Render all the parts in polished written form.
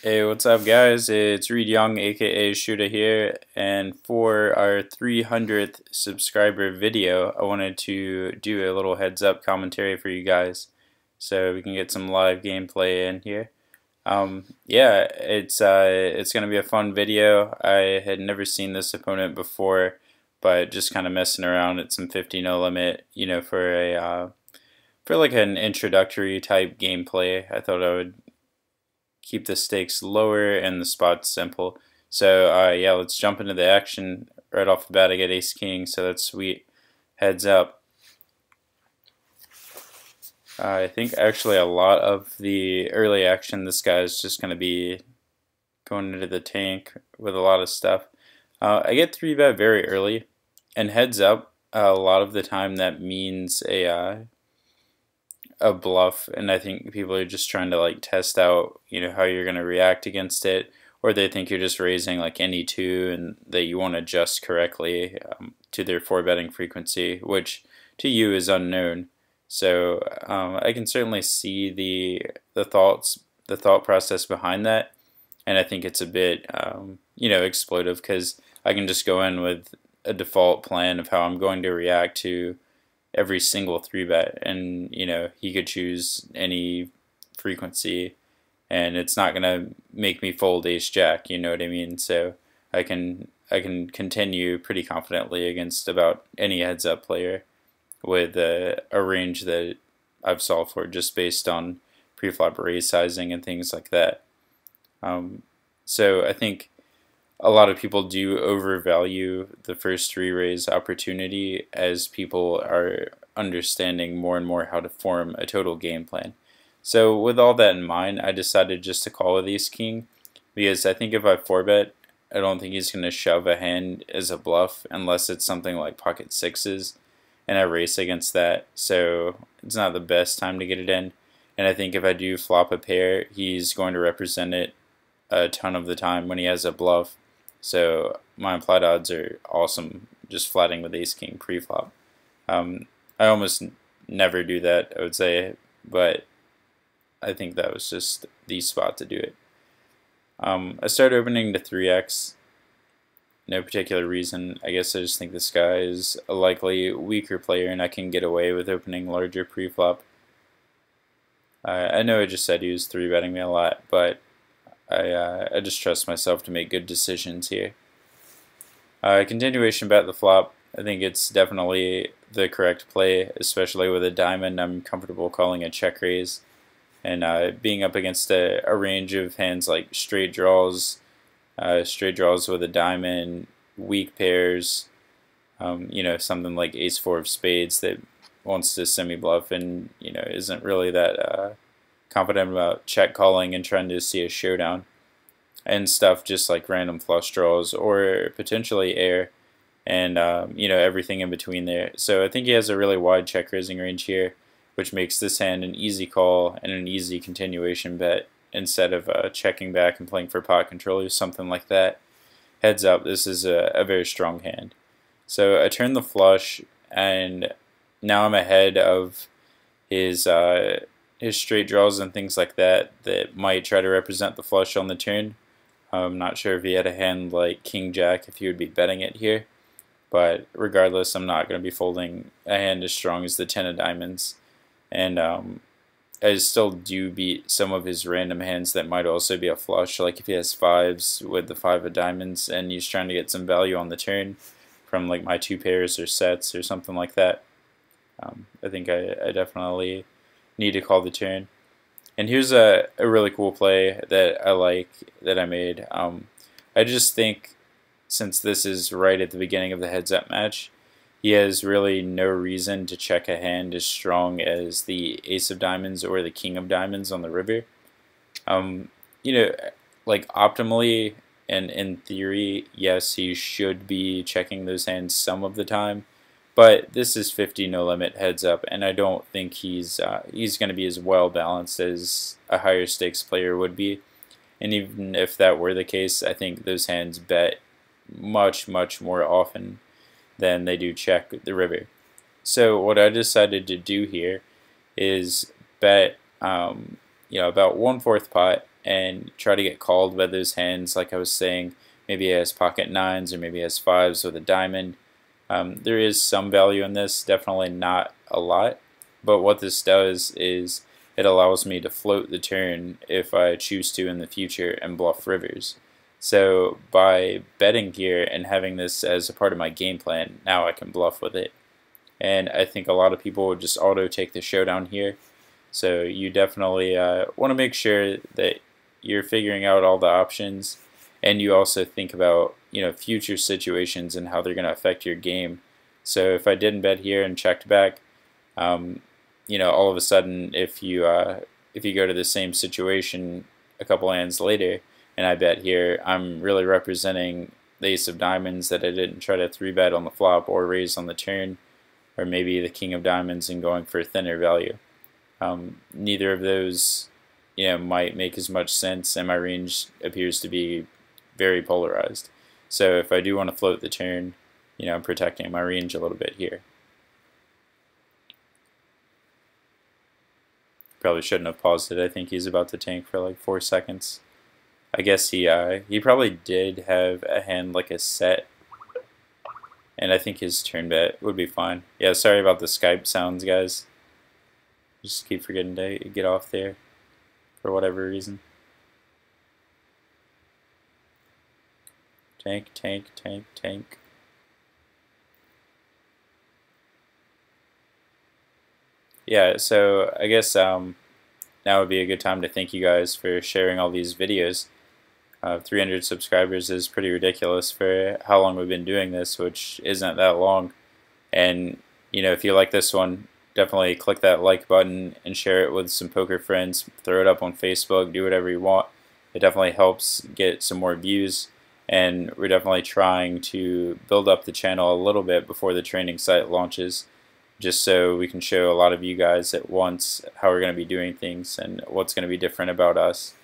Hey, what's up, guys? It's Reid Young, aka Shootaa here, and for our 300th subscriber video, I wanted to do a little heads up commentary for you guys so we can get some live gameplay in here. Yeah, it's gonna be a fun video. I had never seen this opponent before, but just kind of messing around at some 50 no limit, for for like an introductory type gameplay. I thought I would keep the stakes lower and the spots simple. So yeah, let's jump into the action. Right off the bat, I get ace king, so that's sweet. Heads up. I think actually a lot of the early action, this guy is just going to be going into the tank with a lot of stuff. I get 3-bet very early, and heads up, a lot of the time that means a bluff, and I think people are just trying to like test out, how you're going to react against it, or they think you're just raising like any two and that you won't adjust correctly to their 4-betting frequency, which to you is unknown. So I can certainly see the thought process behind that, and I think it's a bit exploitive because I can just go in with a default plan of how I'm going to react to every single 3-bet, and he could choose any frequency and it's not gonna make me fold ace jack, you know what I mean? So I can continue pretty confidently against about any heads up player with a range that I've solved for just based on preflop raise sizing and things like that. So I think a lot of people do overvalue the first 3-raise opportunity as people are understanding more and more how to form a total game plan. So with all that in mind, I decided just to call with ace king because I think if I 4-bet, I don't think he's going to shove a hand as a bluff unless it's something like pocket sixes, and I race against that, so it's not the best time to get it in. And I think if I do flop a pair, he's going to represent it a ton of the time when he has a bluff. So my implied odds are awesome, just flatting with ace king pre-flop. I almost never do that, I would say, but I think that was just the spot to do it. I started opening to 3x. No particular reason. I guess I just think this guy is a likely weaker player and I can get away with opening larger pre-flop. I know I just said he was 3-betting me a lot, but I just trust myself to make good decisions here. Continuation bet the flop. I think it's definitely the correct play, especially with a diamond. I'm comfortable calling a check raise. And being up against a range of hands like straight draws with a diamond, weak pairs, something like ace-4 of spades that wants to semi-bluff and, isn't really that confident about check calling and trying to see a showdown, and stuff just like random flush draws or potentially air and everything in between there. So I think he has a really wide check raising range here, which makes this hand an easy call and an easy continuation bet instead of checking back and playing for pot control or something like that. Heads up, this is a very strong hand. So I turn the flush, and now I'm ahead of his straight draws and things like that that might try to represent the flush on the turn. I'm not sure if he had a hand like king jack if he would be betting it here, but regardless, I'm not going to be folding a hand as strong as the 10 of diamonds. And I still do beat some of his random hands that might also be a flush, like if he has 5s with the 5 of diamonds and he's trying to get some value on the turn from like my 2 pairs or sets or something like that. I think I definitely need to call the turn. And here's a really cool play that I like that I made. I just think since this is right at the beginning of the heads-up match, he has really no reason to check a hand as strong as the ace of diamonds or the king of diamonds on the river. Like optimally and in theory, yes, he should be checking those hands some of the time, but this is 50 no limit heads up, and I don't think he's going to be as well balanced as a higher stakes player would be. And even if that were the case, I think those hands bet much more often than they do check the river. So what I decided to do here is bet about 1/4 pot and try to get called by those hands. Like I was saying, maybe he has pocket nines or maybe he has fives with a diamond. There is some value in this, definitely not a lot, but what this does is it allows me to float the turn if I choose to in the future and bluff rivers. So by betting here and having this as a part of my game plan, now I can bluff with it. And I think a lot of people would just auto take the showdown here. So you definitely want to make sure that you're figuring out all the options, and you also think about future situations and how they're going to affect your game. So if I didn't bet here and checked back, all of a sudden if you go to the same situation a couple hands later and I bet here, I'm really representing the ace of diamonds that I didn't try to 3-bet on the flop or raise on the turn, or maybe the king of diamonds and going for a thinner value. Neither of those might make as much sense, and my range appears to be very polarized. So if I do want to float the turn, I'm protecting my range a little bit here. Probably shouldn't have paused it. I think he's about to tank for like 4 seconds. I guess he probably did have a hand like a set, and I think his turn bet would be fine. Yeah, sorry about the Skype sounds, guys. Just keep forgetting to get off there for whatever reason. Tank, tank, tank, tank. Yeah, so I guess now would be a good time to thank you guys for sharing all these videos. 300 subscribers is pretty ridiculous for how long we've been doing this, which isn't that long. And if you like this one, definitely click that like button and share it with some poker friends. Throw it up on Facebook, do whatever you want. It definitely helps get some more views, and we're definitely trying to build up the channel a little bit before the training site launches, just so we can show a lot of you guys at once how we're going to be doing things and what's going to be different about us.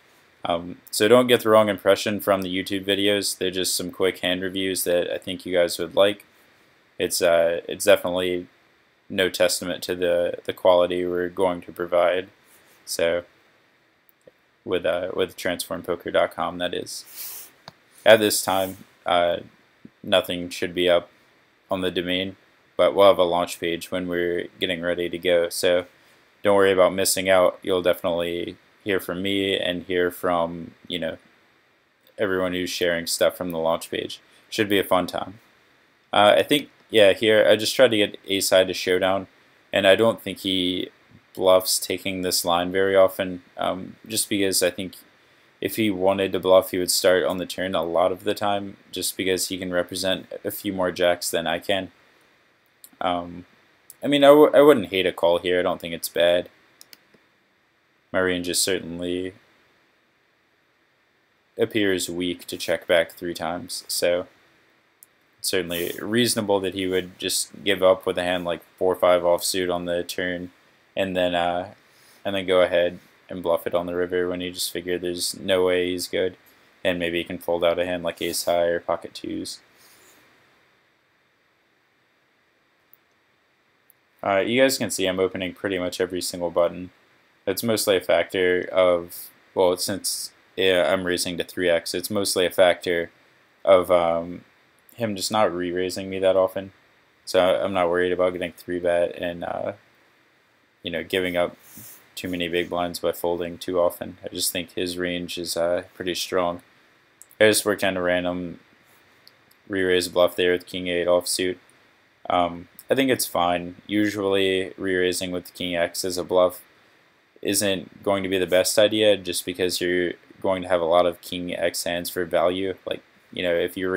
So don't get the wrong impression from the YouTube videos. They're just some quick hand reviews that I think you guys would like. It's definitely no testament to the quality we're going to provide. So with transformpoker.com, that is. At this time, nothing should be up on the domain, but we'll have a launch page when we're getting ready to go. So don't worry about missing out. You'll definitely hear from me and hear from everyone who's sharing stuff from the launch page. Should be a fun time. I think here I just tried to get A-side to showdown, and I don't think he bluffs taking this line very often, just because I think if he wanted to bluff, he would start on the turn a lot of the time, just because he can represent a few more jacks than I can. I mean, I wouldn't hate a call here. I don't think it's bad. My range is certainly appears weak to check back 3 times, so it's certainly reasonable that he would just give up with a hand like 4-5 offsuit on the turn, and then go ahead and bluff it on the river when you just figure there's no way he's good, and maybe he can fold out a hand like ace high or pocket twos. You guys can see I'm opening pretty much every single button. It's mostly a factor of, well, since I'm raising to 3x, it's mostly a factor of him just not re-raising me that often. So I'm not worried about getting 3-bet and giving up too many big blinds by folding too often. I just think his range is pretty strong. I just worked on a random re-raise bluff there with king 8 offsuit. I think it's fine. Usually re-raising with king x as a bluff isn't going to be the best idea, just because you're going to have a lot of king x hands for value. Like, if you're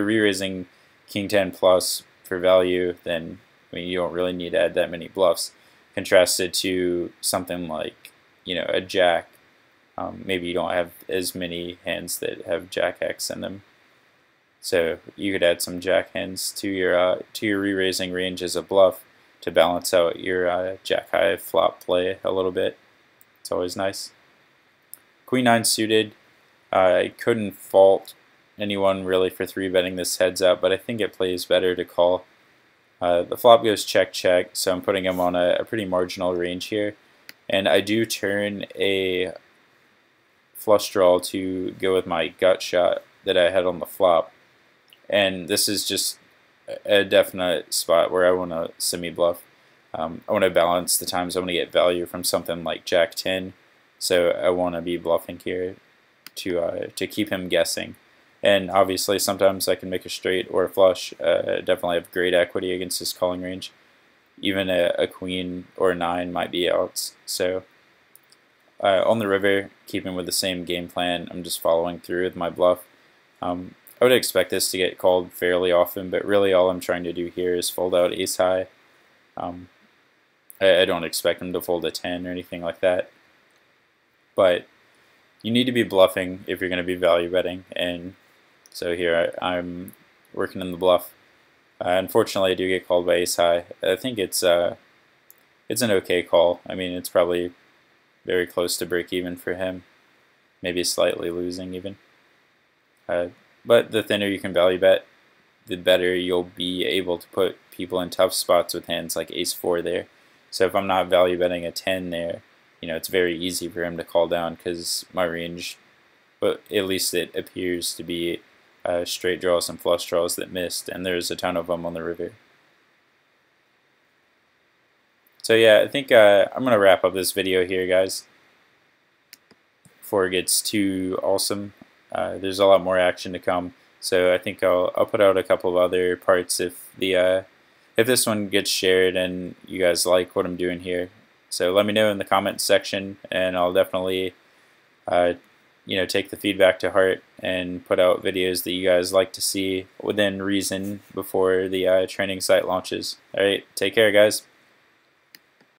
re-raising king 10 plus for value, then you don't really need to add that many bluffs. Contrasted to something like a jack, maybe you don't have as many hands that have jack x in them. So you could add some jack hands to your re-raising range as a bluff to balance out your jack high flop play a little bit. It's always nice. Queen 9 suited. I couldn't fault anyone really for 3-betting this heads up, but I think it plays better to call. The flop goes check check, so I'm putting him on a pretty marginal range here, and I do turn a flush draw to go with my gut shot that I had on the flop. And this is just a definite spot where I want to semi-bluff. I want to balance the times I want to get value from something like Jack 10, so I want to be bluffing here to keep him guessing. And obviously sometimes I can make a straight or a flush. Definitely have great equity against his calling range. Even a queen or a 9 might be outs. So on the river, keeping with the same game plan, I'm just following through with my bluff. I would expect this to get called fairly often, but really all I'm trying to do here is fold out ace high. I don't expect him to fold a 10 or anything like that. But you need to be bluffing if you're going to be value betting, and so here I'm working in the bluff. Unfortunately, I do get called by ace high. I think it's an okay call. I mean, it's probably very close to break even for him, maybe slightly losing even. But the thinner you can value bet, the better you'll be able to put people in tough spots with hands like ace 4 there. So if I'm not value betting a 10 there, it's very easy for him to call down because my range, but at least it appears to be straight draws and flush draws that missed, and there's a ton of them on the river. So yeah, I think I'm going to wrap up this video here, guys, before it gets too awesome. There's a lot more action to come, so I think I'll put out a couple of other parts if this one gets shared and you guys like what I'm doing here. So let me know in the comments section, and I'll definitely take the feedback to heart and put out videos that you guys like to see within reason before the training site launches. All right, take care, guys.